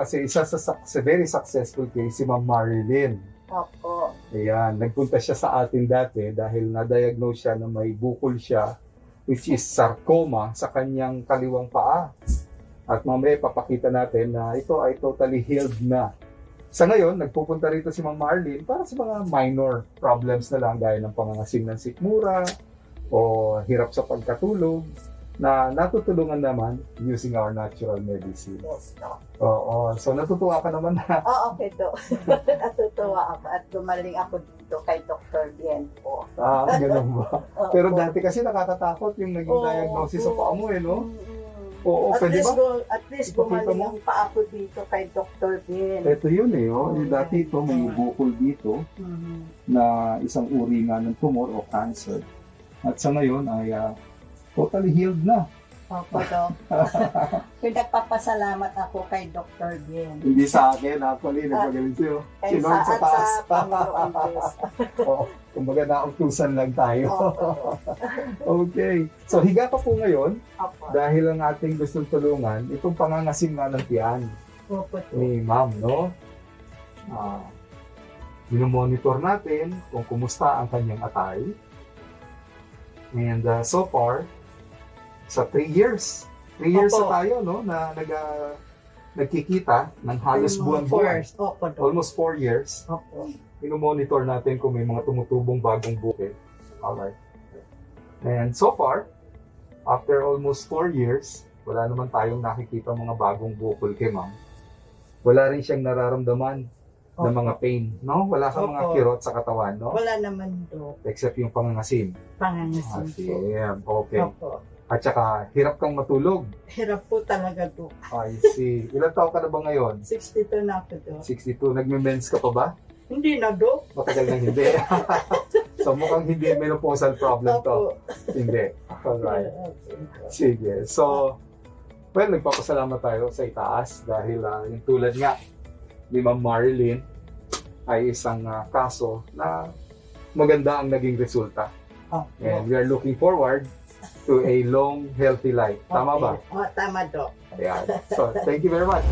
kasi isa sa very successful case si Ma'am Marilyn. Opo. Ayan, nagpunta siya sa atin dati dahil na-diagnose siya na may bukol siya, which is sarcoma sa kanyang kaliwang paa. At mamaya papakita natin na ito ay totally healed na. Sa ngayon, nagpupunta rito si Ma'am Marlene para sa mga minor problems na lang gaya ng pangangasing ng sikmura o hirap sa pagkatulog na natutulungan naman using our natural medicine. Yes, no. Oo, so natutuwa ka naman na. Oo, okay, Dok. Natutuwa ako at gumaling ako dito kay Dr. Bien po. Ganun ba? Opo. Pero dati kasi nakakatakot yung naging Oo, diagnosis sa paa mo no? Mm-mm. Oo, pwede ba? At least Ipakita gumaling mo? ang paa ko dito kay Dr. Bien. Ito yun oh. Oo, Dati ito may bukol dito Mhm. na isang uri nga ng tumor o cancer. At sa ngayon ay totally healed na. Opo, Dok. Pinagpapasalamat ako kay Dr. Bien. Hindi sa akin, actually, nagpagaling sa'yo. Kay Sino sa taas? sa Panginoon Diyos. Oo, kumbaga nautusan lang tayo. Opo. Okay. So, higa ka po ngayon Opo. dahil ang ating gustong tulungan, itong pangangasim nga ng tiyan Opo, Dok. ni ma'am, no? Minomonitor natin kung kumusta ang kanyang atay. And so far, sa 3 years. 3 years Opo. na tayo, no? Na nagkikita ng halos buwan-buwan. Opo, Dok. Almost 4 years. Opo. Minomonitor natin kung may mga tumutubong bagong bukid. Alright. And so far, after almost 4 years, wala naman tayong nakikita mga bagong bukol kay ma'am. Wala rin siyang nararamdaman ng mga pain, no? Wala kang mga Opo. kirot sa katawan, no? Wala naman, Dok. Except yung pangangasim. Pangangasim po. Okay. Opo. At saka, hirap kang matulog. Hirap po talaga, Dok. I see. Ilan taon ka na ba ngayon? 62 na ako, Dok. 62. Nagme-mens ka pa ba? Hindi na, Dok. Matagal na hindi. So mukhang hindi menopausal problem to. Opo. Hindi. Alright. Sige. So, well, nagpapasalamat tayo sa itaas dahil yung tulad nga ni Ma'am Marilyn ay isang kaso na maganda ang naging resulta. Opo. And we are looking forward to a long, healthy life. Tama ba? Oo, tama, Dok. Ayan. So, thank you very much.